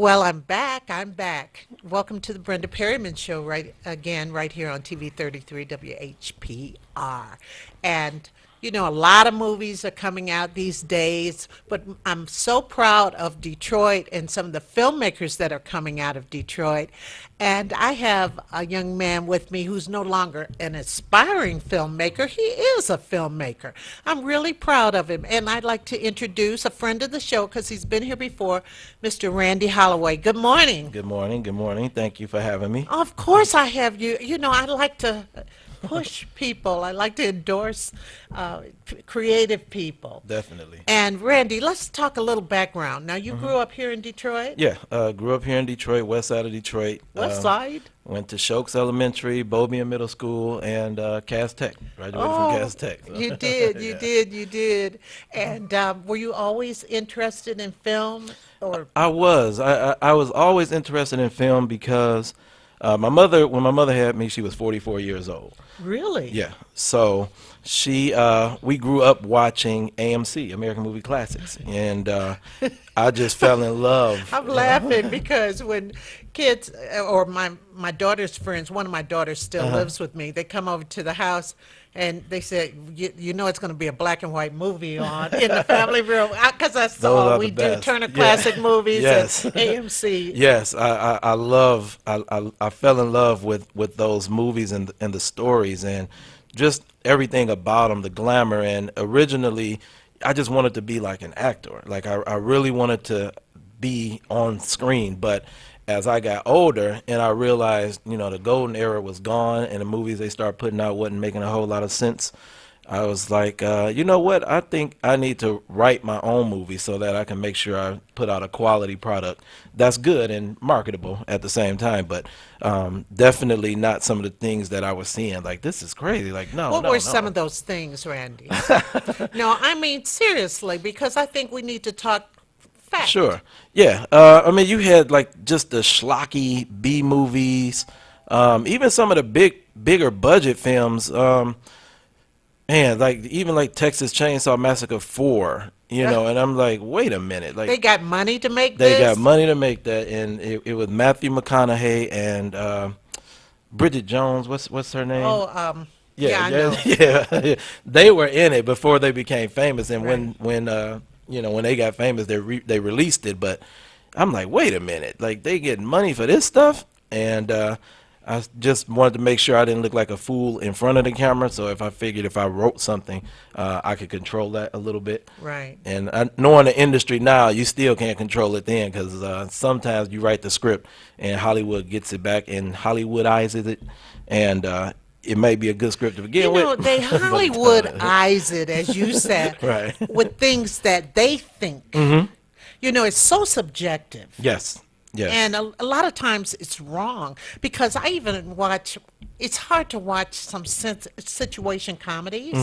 Well, I'm back. I'm back. Welcome to the Brenda Perryman Show, right again, right here on TV 33 WHPR. And a lot of movies are coming out these days, but I'm so proud of Detroit and some of the filmmakers that are coming out of Detroit. And I have a young man with me who's no longer an aspiring filmmaker. He is a filmmaker. I'm really proud of him. And I'd like to introduce a friend of the show because he's been here before, Mr. Randy Holloway. Good morning. Good morning. Good morning. Thank you for having me. Of course I have you. I like to push people. I like to endorse creative people. Definitely. And Randy, let's talk a little background. Now, you grew up here in Detroit? Yeah, grew up here in Detroit, west side of Detroit. West Side? Went to Shokes Elementary, Bobian Middle School, and Cass Tech. Graduated from Cass Tech. So. You did, you did. And were you always interested in film? Or I was. I was always interested in film because when my mother had me, she was 44 years old. Really? Yeah. So we grew up watching AMC, American Movie Classics, and I just fell in love. I'm laughing because when kids or my daughter's friends, one of my daughters still lives with me, they come over to the house and they said, you know it's going to be a black and white movie on in the family room. Because that's all we do, Turner Classic Movies Yes. and AMC. Yes, I fell in love with those movies and the stories and just everything about them, the glamour. And originally, I just wanted to be like an actor. Like I really wanted to be on screen. But as I got older and I realized, the golden era was gone and the movies they started putting out wasn't making a whole lot of sense, I was like, you know what? I think I need to write my own movie so that I can make sure I put out a quality product that's good and marketable at the same time. But definitely not some of the things that I was seeing. Like, this is crazy. Like, no, What no, were no. some of those things, Randy? No, I mean, seriously, because I think we need to talk fact. Sure. Yeah. I mean, you had like just the schlocky B movies, even some of the bigger budget films. Man, like even like Texas Chainsaw Massacre 4, and I'm like, wait a minute, like They got money to make they this? got money to make that, and it was Matthew McConaughey and Bridget Jones. What's her name? Oh, yeah, I know. yeah. They were in it before they became famous, and Right. when they got famous, they released it. But I'm like, wait a minute, like they get money for this stuff, and I just wanted to make sure I didn't look like a fool in front of the camera. So if I wrote something, I could control that a little bit. Right. And knowing the industry now, you still can't control it then because sometimes you write the script and Hollywood gets it back and Hollywoodizes it, and it may be a good script to begin with. They Hollywoodize it, as you said, Right. with things that they think. It's so subjective. Yes. Yes. And a lot of times it's wrong because I even watch, it's hard to watch some situation comedies,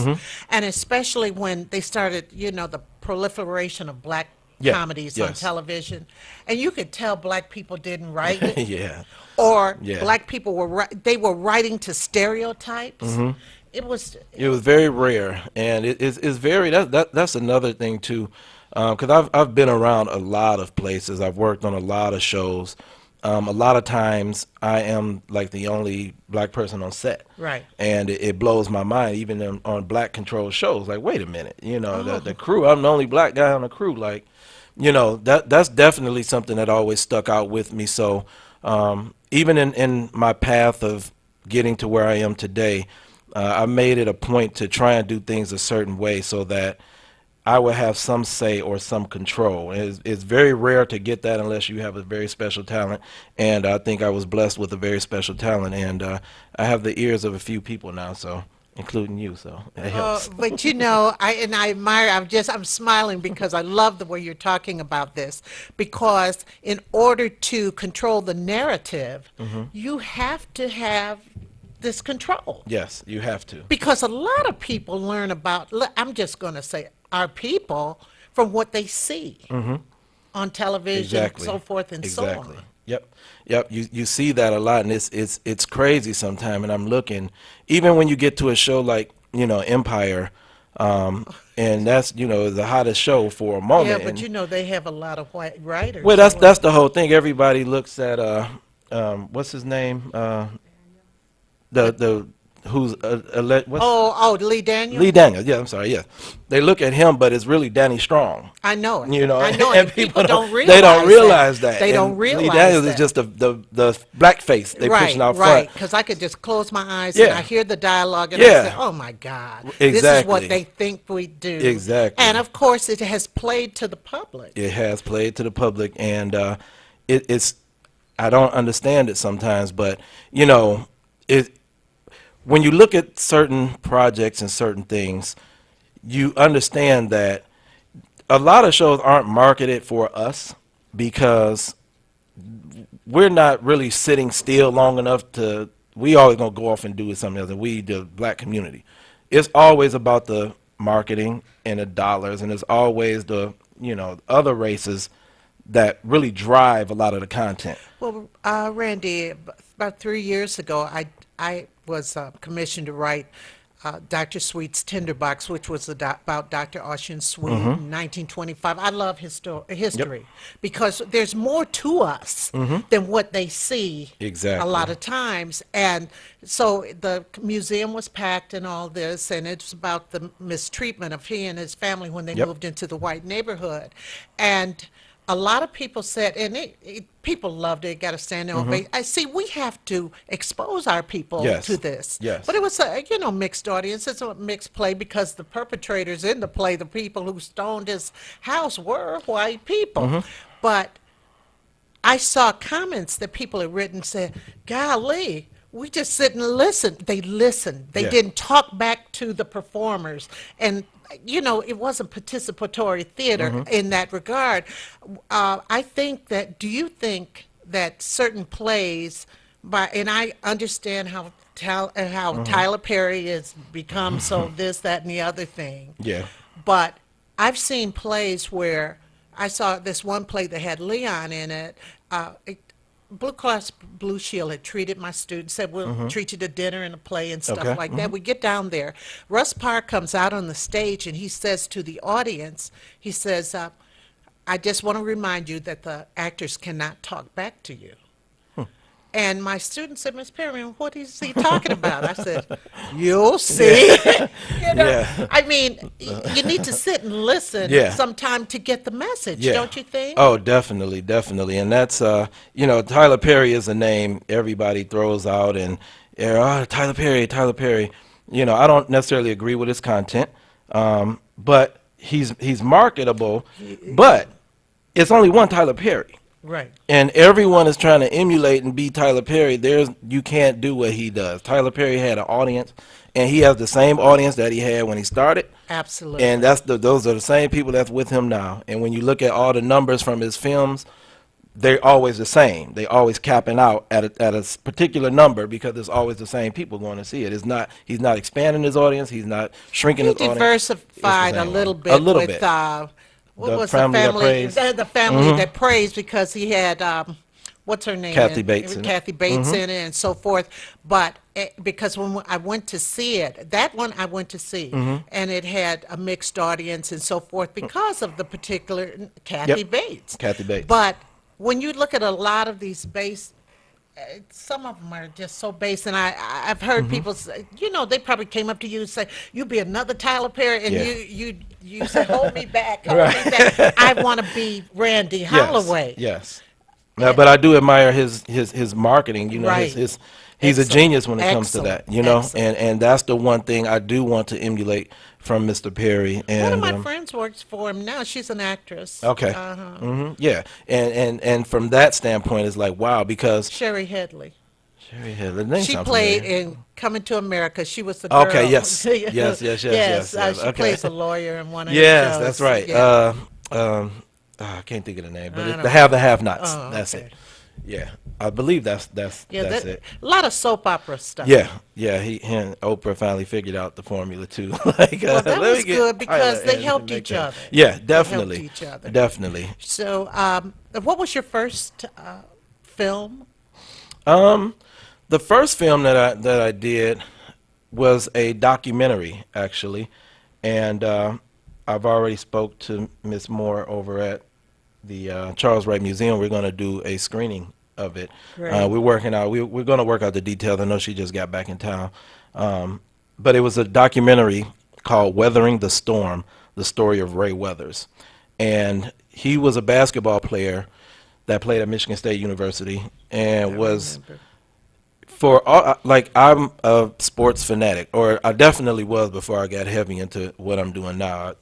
and especially when they started, the proliferation of black Yeah, comedies on yes. television, and you could tell black people didn't write it, Yeah. or Yeah. black people they were writing to stereotypes. It was It was very rare, and it's very that's another thing too, because I've been around a lot of places. I've worked on a lot of shows. A lot of times I am like the only black person on set, Right. and it blows my mind even on black controlled shows. Like, wait a minute, the crew. I'm the only black guy on the crew. Like, that's definitely something that always stuck out with me. So even in my path of getting to where I am today, I made it a point to try and do things a certain way so that I would have some say or some control. It's very rare to get that unless you have a very special talent, and I think I was blessed with a very special talent, and I have the ears of a few people now, so including you, so it helps. But I admire. I'm smiling because I love the way you're talking about this. Because in order to control the narrative, you have to have this control. Yes, you have to. Because a lot of people learn about. I'm just going to say our people from what they see on television, Exactly. so forth and so Exactly. on. Yep. You see that a lot, and it's crazy sometimes. And I'm looking, even when you get to a show like Empire, And that's, the hottest show for a Yeah, moment. but And you know they have a lot of white writers. well, So that's the whole thing. Everybody looks at what's his name? The who's what's Lee Daniel. Lee Daniels. Yeah, I'm sorry. Yeah, they look at him, but it's really Danny Strong. I know it. You know, I know it. and And people don't they don't realize that. realize that. They don't And Lee realize Daniels is that. just the black face they pushing Right, out front. right. Because I could just close my eyes and I Yeah, hear the dialogue and I say, yeah, "Oh my God, this is what exactly, they think we do." And exactly. of course, it has played to the public. It has played to the public, and it's I don't understand it sometimes, but it when you look at certain projects and certain things, you understand that a lot of shows aren't marketed for us because we're not really sitting still long enough to. We always gonna go off and do something else. And we, the black community, it's always about the marketing and the dollars, and it's always the other races that really drive a lot of the content. Well, Randy, about 3 years ago, I was commissioned to write Dr. Sweet's Tinderbox, which was about Dr. Ocean Sweet in 1925. I love Yep. history because there's more to us than what they see a Exactly. lot of times. And so the museum was packed and all this, and it's about the mistreatment of he and his family when they Yep. moved into the white neighborhood. And a lot of people said, and people loved it, got a standing ovation. I see we have to expose our people Yes. to this. Yes. But it was a mixed audience. It's a mixed play because the perpetrators in the play, the people who stoned his house, were white people. But I saw comments that people had written said, "Golly, we just sit and listen." They listened. They Yeah. didn't talk back to the performers, and it wasn't participatory theater in that regard. I think that. Do you think that certain plays, and I understand how Tyler Perry has become so this, that, and the other thing. Yeah. But I've seen plays where I saw this one play that had Leon in it. Blue Cross Blue Shield had treated my students, said, "We'll treat you to dinner and a play and stuff Okay. like that." We get down there. Russ Parr comes out on the stage and he says to the audience, he says, "I just want to remind you that the actors cannot talk back to you." And my student said, "Miss Perryman, what is he talking about?" I said, "You'll see." Yeah. I mean, you need to sit and listen Yeah. sometime to get the message, Yeah. don't you think? Oh, definitely, definitely. And that's Tyler Perry is a name everybody throws out and Tyler Perry, Tyler Perry. I don't necessarily agree with his content. But he's marketable, but it's only one Tyler Perry. Right. And everyone is trying to emulate and be Tyler Perry. You can't do what he does. Tyler Perry had an audience, and he has the same audience that he had when he started. Absolutely. And those are the same people that's with him now. And when you look at all the numbers from his films, they're always the same. They always capping out at a particular number because it's always the same people going to see it. He's not expanding his audience. He's not shrinking He his audience. diversified a same little one. bit A little with bit. what The was Family the That family? Prays. The family that prays because he had what's her name? Kathy Bates in it. Kathy Bates in it, and so forth. But because when I went to see it, that one I went to see, and it had a mixed audience and so forth because of the particular Kathy Yep. Bates. Kathy Bates. But when you look at a lot of these some of them are just so base, and I've heard people say, they probably came up to you and say, "You be another Tyler Perry," and Yeah. you say, "Hold me back, hold me back. I want to be Randy Holloway." Yes. No, but I do admire his marketing. Right. He's a Excellent. genius when it comes to that. Excellent. And that's the one thing I do want to emulate from Mr. Perry. One of And my friends works for him now. She's an actress. okay, yeah, and from that standpoint, it's like wow because Sherry Headley. Sherry had the name She sounds played familiar. in Coming to America. She was the girl. Okay, yes. Yes. She Okay. plays a lawyer in one of Yes, the shows. that's right. Yeah. I can't think of the name, but I it's don't the know. have the have-nots. Oh, That's okay. it. Yeah, I believe that's Yeah, it. a lot of soap opera stuff. Yeah, yeah. He and Oprah finally figured out the formula too. Like, Well, that let was me get good because Tyler they and helped make each that. other. Yeah, definitely. each other. Definitely. So, what was your first film? The first film that I did was a documentary actually, And I've already spoke to Miss Moore over at the Charles Wright Museum. We're going to do a screening of it. Great. We're working out. We're going to work out the details. I know she just got back in town, but it was a documentary called "Weathering the Storm: The Story of Ray Weathers," and he was a basketball player that played at Michigan State University I and was remember. for all, like I'm a sports fanatic, or I definitely was before I got heavy into what I'm doing now. I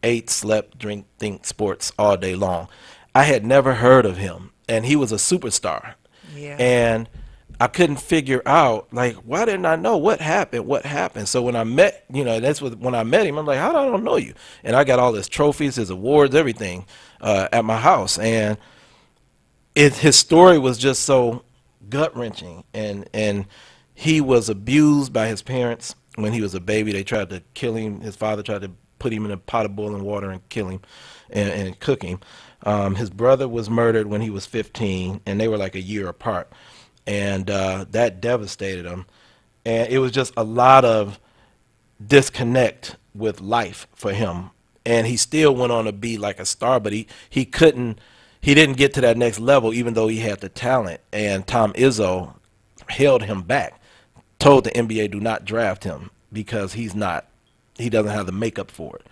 ate, slept, drink, think sports all day long. I had never heard of him, and he was a superstar, Yeah. and I couldn't figure out like why didn't I know what happened? What happened? So when I met, when I met him, I'm like, how do I don't know you? And I got all his trophies, his awards, everything at my house, and his story was just so gut wrenching, and he was abused by his parents when he was a baby. They tried to kill him. His father tried to put him in a pot of boiling water and kill him and cook him. His brother was murdered when he was 15, and they were like a year apart, and that devastated him. And it was just a lot of disconnect with life for him, and he still went on to be like a star, but he didn't get to that next level even though he had the talent. And Tom Izzo held him back, told the NBA do not draft him because he doesn't have the makeup for it,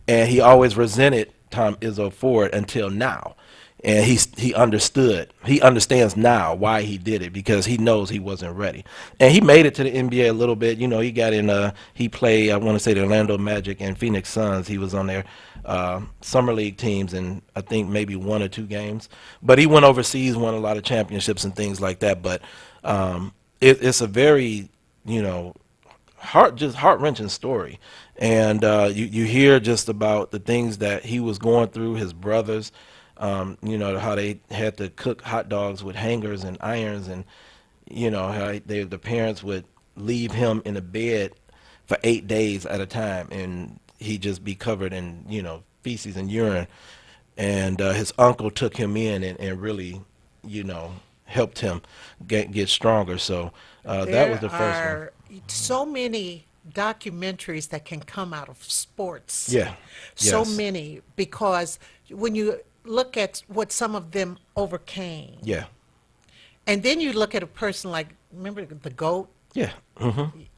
and he always resented Tom Izzo for it until now. And he understands now why he did it, because he knows he wasn't ready. And he made it to the NBA a little bit. He got in he played, I want to say, the Orlando Magic and Phoenix Suns. He was on their summer league teams in I think maybe one or two games. But he went overseas, won a lot of championships and things like that. But it's a very, heart-wrenching story. And you hear just about the things that he was going through, his brothers, how they had to cook hot dogs with hangers and irons, and how the parents would leave him in a bed for 8 days at a time, and he'd just be covered in feces and urine. And his uncle took him in and really helped him get stronger. So that was There the first one. are so many documentaries that can come out of sports. Yeah. So Yes. many, because when you look at what some of them overcame, Yeah. and then you look at a person like, remember the GOAT? Yeah.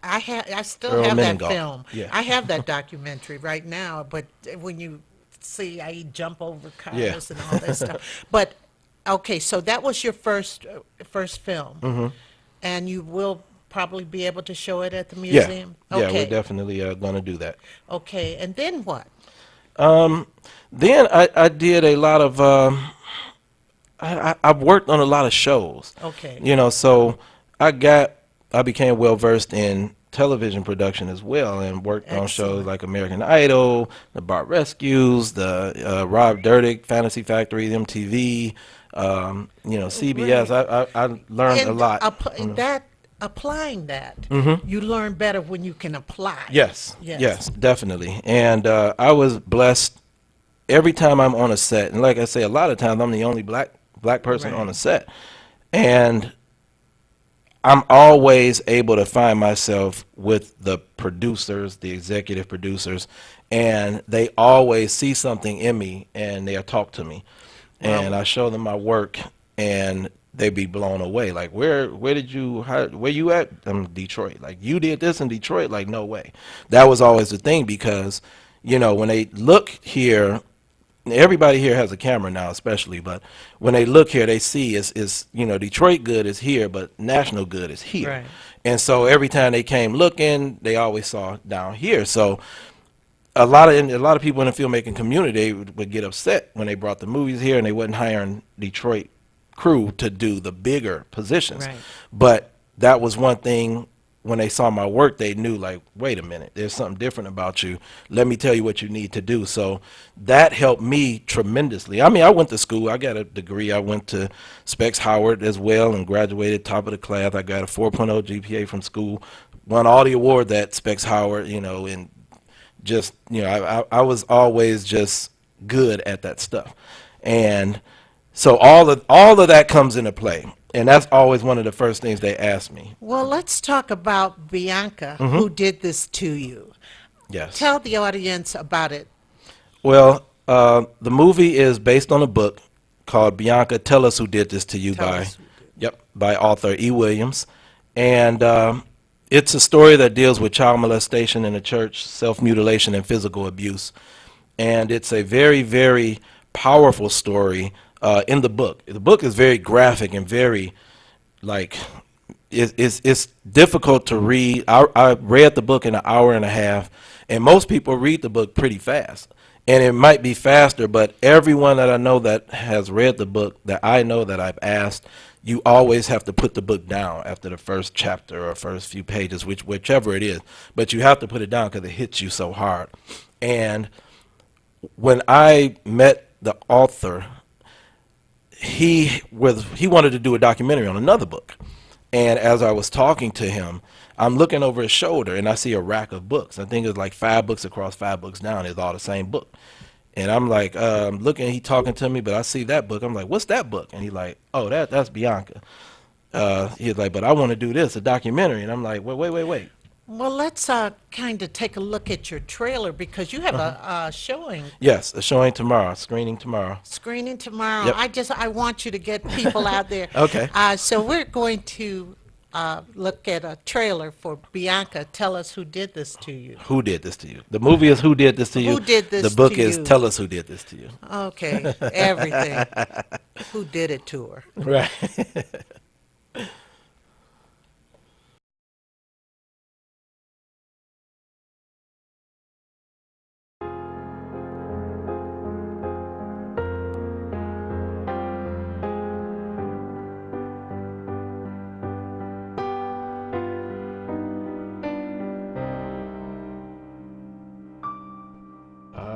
I still Earl have that Meningalt. film. Yeah. I have that documentary right now, but when you see I jump over Yeah. cars and all that stuff. But okay, so that was your first film. And you will probably be able to show it at the Yeah. museum. Yeah. We're Okay. definitely going to do that. Okay. And then what? Then I did a lot of I've worked on a lot of shows. Okay. So I became well versed in television production as well, and worked on shows Excellent. like American Idol, the Bart Rescues, the Rob Dyrdek Fantasy Factory, MTV, CBS. Great. I learned a And lot. applying that, you learn better when you can apply. Yes, Yes. yes, definitely. And I was blessed every time I'm on a set. And like I say, a lot of times I'm the only black person on a Right. set. And I'm always able to find myself with the producers, the executive producers, and they always see something in me and they'll talk to me. And Wow. I show them my work, and they be blown away. Like, where where you at? I'm Detroit. Like, you did this in Detroit? Like, no way. That was always the thing, because, when they look here, everybody here has a camera now, especially, but when they look here, they see is Detroit good is here, but national good is here. Right. And so every time they came looking, they always saw down here. So a lot of people in the filmmaking community would get upset when they brought the movies here and they wasn't hiring Detroit crew to do the bigger positions. Right. But that was one thing. When they saw my work, they knew, like, wait a minute, there's something different about you. Let me tell you what you need to do. So that helped me tremendously. I mean, I went to school. I got a degree. I went to Specs Howard as well and graduated top of the class. I got a 4.0 GPA from school, won all the awards at Specs Howard, and just, I was always just good at that stuff. And so all of that comes into play. And that's always one of the first things they ask me. Well, let's talk about Bianca, who did this to you. Yes. Tell the audience about it. Well, the movie is based on a book called Bianca, Tell Us Who Did This to You Tell by, us who did. yep, by author E. Williams. And it's a story that deals with child molestation in the church, self-mutilation, and physical abuse. And it's a very, very powerful story in the book. The book is very graphic and very, like, it's difficult to read. I read the book in an hour and a half, and most people read the book pretty fast. And it might be faster, but everyone that I know that has read the book, that I know that I've asked, you always have to put the book down after the first chapter or first few pages, whichever it is. But you have to put it down because it hits you so hard. And when I met the author, he wanted to do a documentary on another book. And as I was talking to him, I'm looking over his shoulder and I see a rack of books. I think it's like 5 books across, 5 books down. It's all the same book. And I'm like, looking, he talking to me, but I see that book. I'm like, what's that book? And he's like, oh, that's Bianca. He's like, but I want to do this, a documentary. And I'm like, wait. Well, let's kind of take a look at your trailer because you have a showing Yes, a showing tomorrow, screening tomorrow. screening tomorrow. Yep. I want you to get people out there. Okay. So we're going to look at a trailer for Bianca. Tell us who did this to you. Who did this to you? The movie is Who Did This to You? Who did this The book to is you? Tell Us Who Did This to You. Okay, everything. Who did it to her? Right.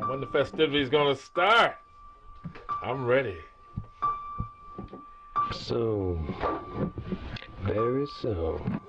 When the festivities gonna start? I'm ready. Soon. Very soon.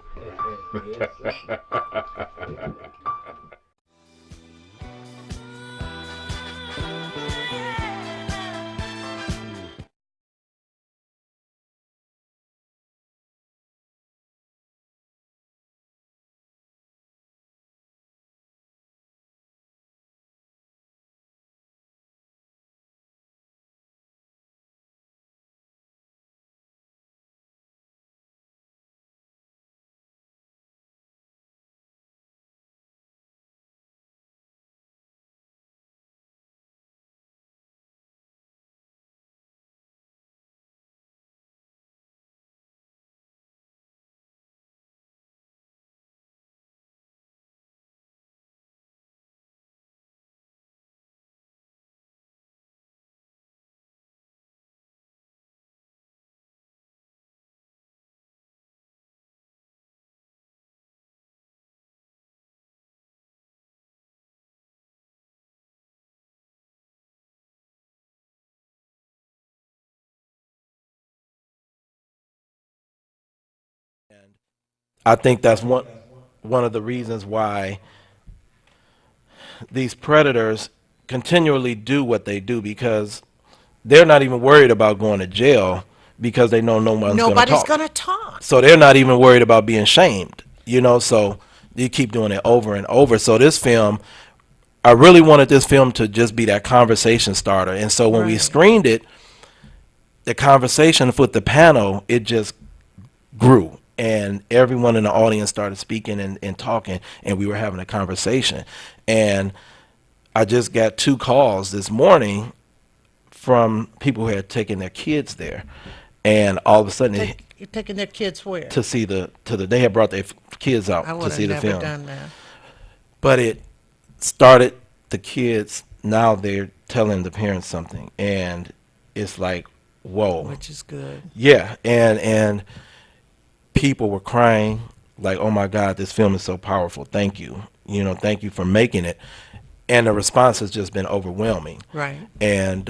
I think that's one of the reasons why these predators continually do what they do, because they're not even worried about going to jail because they know no one's going to Nobody's talk. going to talk. So they're not even worried about being shamed, so you keep doing it over and over. So this film, I really wanted this film to just be that conversation starter. And so when we Right. screened it, the conversation with the panel, it just grew. And everyone in the audience started speaking and talking, and we were having a conversation. And I just got 2 calls this morning from people who had taken their kids there. And all of a sudden, You're taking their kids where? to see they had brought their kids out I to would see have the never film. done that. But it started the kids. Now they're telling the parents something, and it's like, whoa. Which is good. Yeah, and people were crying like, "Oh my God, this film is so powerful. Thank you. Thank you for making it." And the response has just been overwhelming. Right. And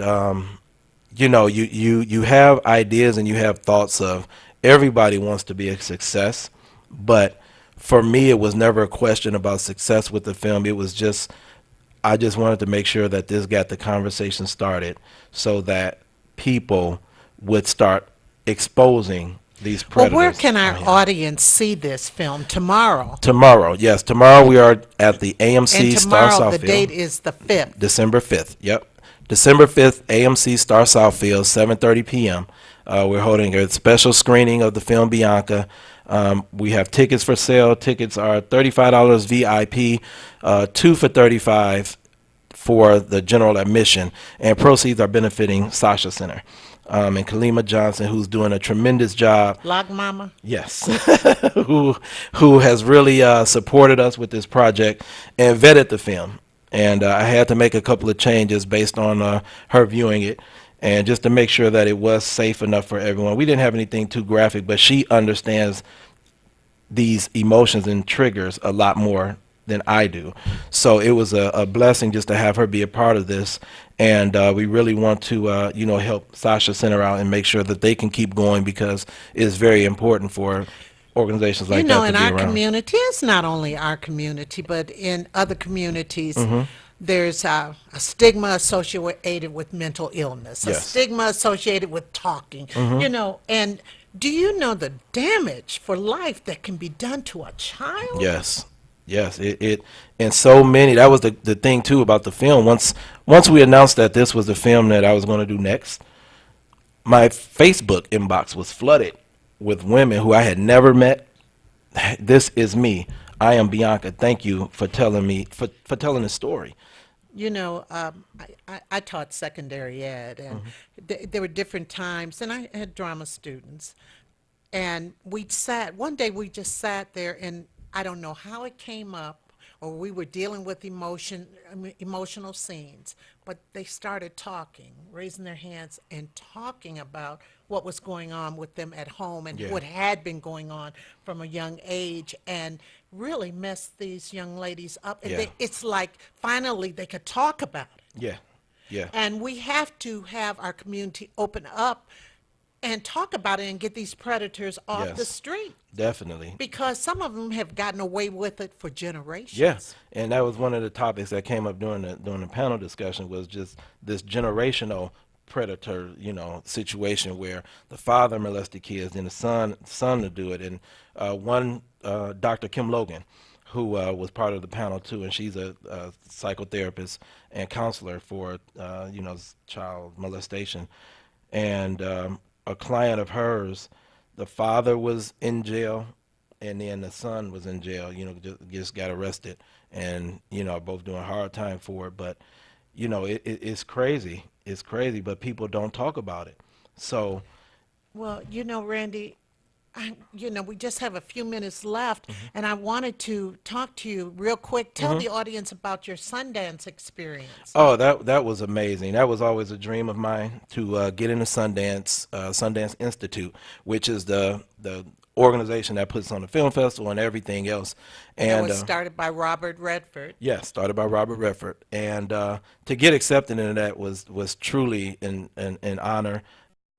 you have ideas and you have thoughts of everybody wants to be a success, but for me, it was never a question about success with the film. It was just, I just wanted to make sure that this got the conversation started so that people would start exposing these Well, where predators can our are here. audience see this film tomorrow? Tomorrow, yes, tomorrow we are at the And AMC Star tomorrow, the Southfield, date is the 5th. December 5th. Yep, December 5th, AMC Star Southfield, 7:30 p.m. We're holding a special screening of the film Bianca. We have tickets for sale. Tickets are $35 VIP, two for 35 for the general admission, and proceeds are benefiting Sasha Center. And Kalima Johnson, who's doing a tremendous job. Log Mama? Yes, who has really supported us with this project and vetted the film. And I had to make a couple of changes based on her viewing it, and just to make sure that it was safe enough for everyone. We didn't have anything too graphic, but she understands these emotions and triggers a lot more than I do. So it was a blessing just to have her be a part of this. And we really want to, help Sasha Center out and make sure that they can keep going, because it's very important for organizations like that to In be our around. community, it's not only our community, but in other communities, there's a stigma associated with mental illness, a Yes. stigma associated with talking, and do you know the damage for life that can be done to a child? Yes, yes, it and so many. That was the thing too about the film. Once we announced that this was the film that I was going to do next, my Facebook inbox was flooded with women who I had never met. This is me. I am Bianca. Thank you for telling me for telling the story. I taught secondary ed, and there were different times, and I had drama students, and one day we just sat there, and I don't know how it came up, or we were dealing with emotional scenes, but they started talking, raising their hands and talking about what was going on with them at home and Yeah. what had been going on from a young age, and really messed these young ladies up. And Yeah. it's like finally they could talk about it. Yeah, yeah. And we have to have our community open up and talk about it and get these predators off the Yes. street, Definitely. because some of them have gotten away with it for generations. Yeah, and that was one of the topics that came up during the panel discussion, was just this generational predator, situation where the father molested kids and the son to do it. And one Dr. Kim Logan, who was part of the panel too, and she's a psychotherapist and counselor for child molestation, and a client of hers, the father was in jail, and then the son was in jail, just got arrested, and are both doing hard time for it. But it's crazy, but people don't talk about it. So Well, Randy, we just have a few minutes left, and I wanted to talk to you real quick. Tell the audience about your Sundance experience. oh, that was amazing. That was always a dream of mine, to get into Sundance Institute, which is the organization that puts on the film festival and everything else. And And it was started by Robert Redford. yeah, started by Robert Redford, and to get accepted into that was truly an honor.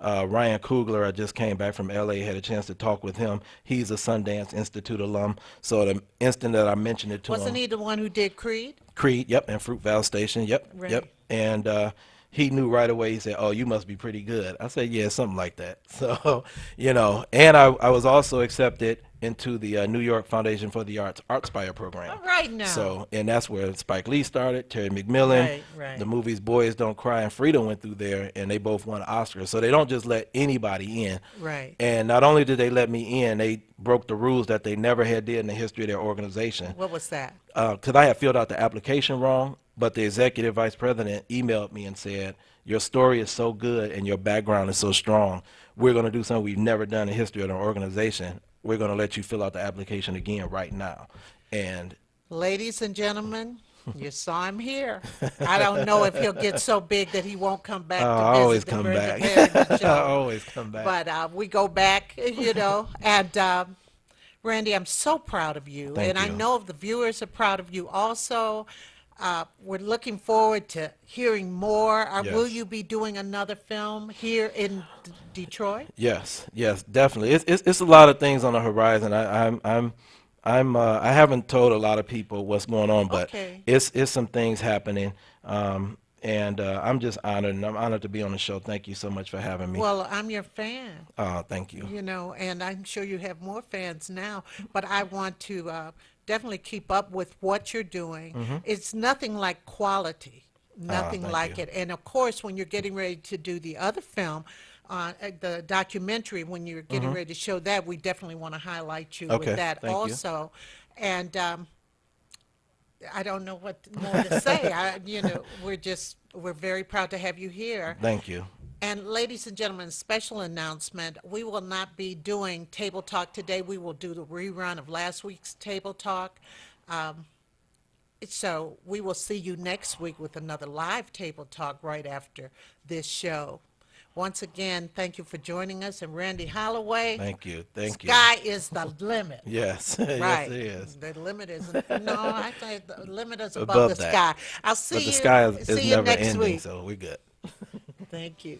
Ryan Coogler, I just came back from LA, had a chance to talk with him. He's a Sundance Institute alum. So the instant that I mentioned it to Wasn't him, he the one who did Creed? Creed, yep, and Fruitvale Station, yep, Right. yep. And he knew right away. He said, "Oh, you must be pretty good." I said, "Yeah, something like that." So, and I was also accepted into the New York Foundation for the Arts Artspire program. All right now. So, and that's where Spike Lee started, Terry McMillan, Right. the movies Boys Don't Cry and Frida went through there, and they both won Oscars. So they don't just let anybody in. Right. And not only did they let me in, they broke the rules that they never had did in the history of their organization. What was that? Because I had filled out the application wrong, but the executive vice president emailed me and said, "Your story is so good and your background is so strong. We're going to do something we've never done in the history of our organization. We're going to let you fill out the application again right now." And Ladies and gentlemen, you saw him here. I don't know if he'll get so big that he won't come back to I visit always the come Brenda back. Perryman show. I always come back. But we go back, and Randy, I'm so proud of you. Thank And I you. know the viewers are proud of you also. We're looking forward to hearing more. Will Yes. you be doing another film here in Detroit? Yes, definitely. It's a lot of things on the horizon. I haven't told a lot of people what's going on, but Okay. it's some things happening. And I'm just honored, and I'm honored to be on the show. Thank you so much for having me. Well, I'm your fan. Thank you. You know, and I'm sure you have more fans now, but I want to definitely keep up with what you're doing. It's nothing like quality, nothing Thank like you. it. And of course, when you're getting ready to do the other film, the documentary, when you're getting ready to show that, we definitely want to highlight you with Okay, that thank you. also. And I don't know what more to say. We're very proud to have you here. Thank you. And ladies and gentlemen, special announcement, we will not be doing Table Talk today. We will do the rerun of last week's Table Talk. Um, so we will see you next week with another live Table Talk right after this show. Once again, thank you for joining us. And Randy Holloway, Thank you. Thank you. sky is the limit. Yes, yes, Right. it is. The limit isn't, no, I think the limit is above Above the that. sky. I'll But the see sky is you never next ending, week. so we're good. Thank you.